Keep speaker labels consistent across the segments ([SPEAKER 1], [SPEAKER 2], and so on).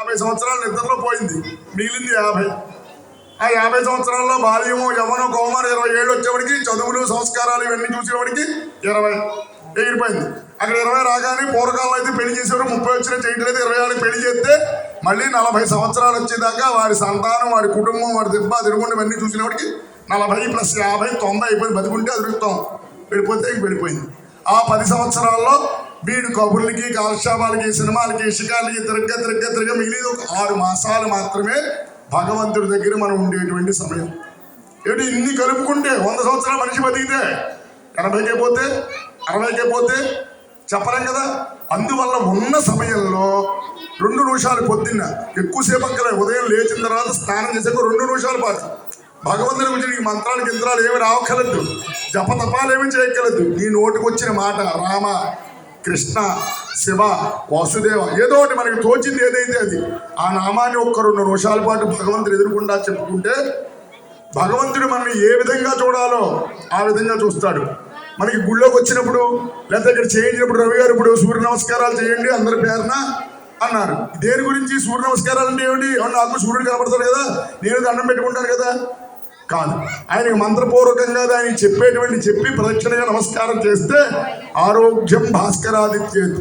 [SPEAKER 1] 50 సంవత్సరాలు నిద్రలో పోయింది, మిగిలింది 50. ఆ 50 సంవత్సరాల్లో బాల్యము, యవనం, కౌమారం 20 ఏళ్ళు వచ్చేవాడికి, చదువులు సంస్కారాలు ఇవన్నీ చూసేవాడికి 20 ఎగిరిపోయింది. అక్కడ 20 రాగానే పూర్వకాలంలో అయితే పెళ్లి చేసేవారు, 30 వచ్చినా చేయట్లేదు. 26 పెళ్లి చేస్తే మళ్ళీ 40 సంవత్సరాలు వచ్చేదాకా వాడి సంతానం, వాడి కుటుంబం, వాడి దెబ్బ తిరుగుండి ఇవన్నీ చూసినవాడికి 40 + 50 90 అయిపోయింది. బతికుంటే అదురుతాం, వెళ్ళిపోతే వెళ్ళిపోయింది. ఆ 10 సంవత్సరాల్లో వీడు కబుర్లకి, కాలక్షేపాలకి, సినిమాలకి, షికార్లకి తిరగ మిగిలింది ఒక 6 మాసాలు మాత్రమే భగవంతుడి దగ్గర మనం ఉండేటువంటి సమయం. ఏంటి ఇన్ని కలుపుకుంటే 100 సంవత్సరాలు మనిషి బతికితే 80కే పోతే 60కే పోతే చెప్పలేం కదా. అందువల్ల ఉన్న సమయంలో 2 నిమిషాలు పొద్దున్న ఎక్కువసేపు అక్కలే, ఉదయం లేచిన తర్వాత స్నానం చేసాక 2 నిమిషాల పాటు భగవంతుని గురించి నీకు మంత్రాలు గింత్రాలు ఏమి రావక్కర్లేదు, జపతపాలు ఏమి చేయక్కర్లేదు. నీ నోటికి వచ్చిన మాట రామ, కృష్ణ, శివ, వాసుదేవ ఏదో ఒకటి మనకి తోచింది ఏదైతే అది ఆ నామాన్ని ఒక్క 2 నిమిషాల పాటు భగవంతుడు ఎదురుకుండా చెప్పుకుంటే భగవంతుడు మనల్ని ఏ విధంగా చూడాలో ఆ విధంగా చూస్తాడు. మనకి గుళ్ళోకి వచ్చినప్పుడు లేకపోతే ఇక్కడ చేయించినప్పుడు రవి గారు ఇప్పుడు సూర్య నమస్కారాలు చేయండి అందరి పేరున అన్నారు. దేని గురించి సూర్య నమస్కారాలు అంటే ఏమిటి? నాకు సూర్యుడు కనబడతాడు కదా, నేను దండం పెట్టుకుంటాను కదా కాదు. ఆయనకి మంత్రపూర్వకంగా ఆయన చెప్పి ప్రదక్షిణగా నమస్కారం చేస్తే ఆరోగ్యం భాస్కరాదిత్యేత్,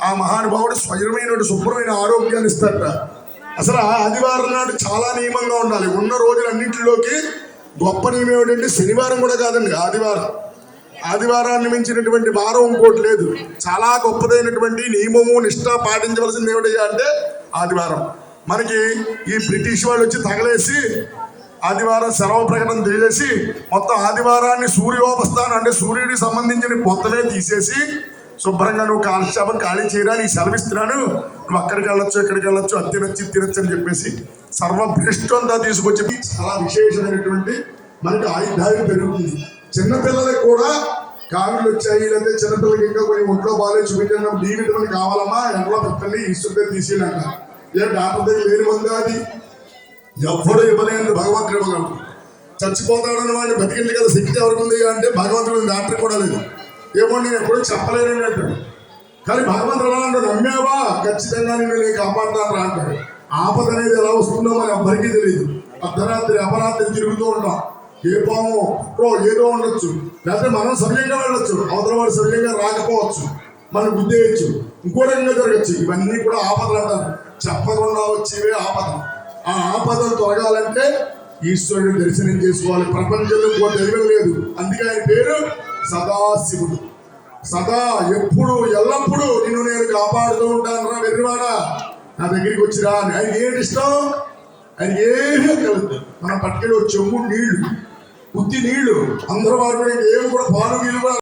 [SPEAKER 1] ఆ మహానుభావుడు స్వయమైన శుభ్రమైన ఆరోగ్యాన్ని ఇస్తాడట. అసలు ఆదివారం నాడు చాలా నియమంగా ఉండాలి. ఉన్న రోజులన్నింటిలోకి గొప్ప నియమం ఏమిటంటే శనివారం కూడా కాదండి, ఆదివారాన్ని మించినటువంటి వారం ఇంకోటి లేదు. చాలా గొప్పదైనటువంటి నియమము నిష్ఠ పాటించవలసింది ఏమిటయ్యా అంటే ఆదివారం. మనకి ఈ బ్రిటిష్ వాళ్ళు వచ్చి తగలేసి ఆదివారం సెలవు ప్రకటన తీసేసి మొత్తం ఆదివారాన్ని సూర్యోపస్థానం అంటే సూర్యుడికి సంబంధించిన మొత్తమే తీసేసి శుభ్రంగా నువ్వు కాలక్షేపం ఖాళీ చేయరా, నీకు సెలవిస్తున్నాను, నువ్వు అక్కడికి వెళ్ళొచ్చు ఇక్కడికి వెళ్ళొచ్చు, అది తినొచ్చు అని చెప్పేసి సర్వభ్రష్టంతా తీసుకొచ్చి చాలా విశేషమైనటువంటి మనకి ఆయుధాలు పెరుగుతుంది. చిన్నపిల్లలకు కూడా కావిళ్ళు వచ్చాయి, లేకపోతే చిన్నపిల్లలకి ఇంకా కొన్ని ఒంట్లో బాగా చూపించిన డి విటమిన్ కావాలమ్మా, ఎంట్లో పెట్టండి, ఈశ్వరుడు తీసేయాలంట. ఏ డాక్టర్ దగ్గర లేని మంది అది ఎవ్వడు ఇవ్వలేదు, భగవంతుడు ఇవ్వగలడు. చచ్చిపోతాడని వాడిని బతికింది కదా శక్తి ఎవరికి ఉంది అంటే భగవంతుడు డాక్టర్ కూడా లేదు. ఏమో నేను ఎప్పుడూ చెప్పలేనని అంటాడు. కానీ భగవంతుడు ఎలా అంటాడు, నమ్మావా ఖచ్చితంగా నేను కాపాడుతాను రా అంటాడు. ఆపద అనేది ఎలా వస్తుందో మరి ఎవ్వరికీ తెలియదు. అర్ధరాత్రి అపరాత్రి తిరుగుతూ ఉంటాం, ఏ పాము ఏదో ఉండొచ్చు, లేకపోతే మనం సవ్యంగా వెళ్ళొచ్చు, అవతల వాడు సవ్యంగా రాకపోవచ్చు, మనం గుద్దేయచ్చు, ఇంకో రకంగా జరగచ్చు. ఇవన్నీ కూడా ఆపదలు అంటారు. చెప్పకుండా వచ్చేవే ఆపదలు. ఆ ఆపదలు తొలగాలంటే ఈశ్వరుని దర్శనం చేసుకోవాలి. ప్రపంచంలో ఇంకో దైవం లేదు. అందుకే ఆయన పేరు సదాశివుడు. సదా ఎప్పుడు ఎల్లప్పుడూ నిన్ను నేను కాపాడుతూ ఉంటాను రా వెర్రివాడా, నా దగ్గరికి వచ్చిరా అని. ఆయన ఏంటి ఇష్టం? ఆయన ఏమీ కలుగుతుంది. మనం పట్టుకెళ్ళి చెంబు నీళ్లు, ఉత్తి నీళ్లు, అందరూ వారు ఏమి కూడా పాలు నీళ్ళు కూడా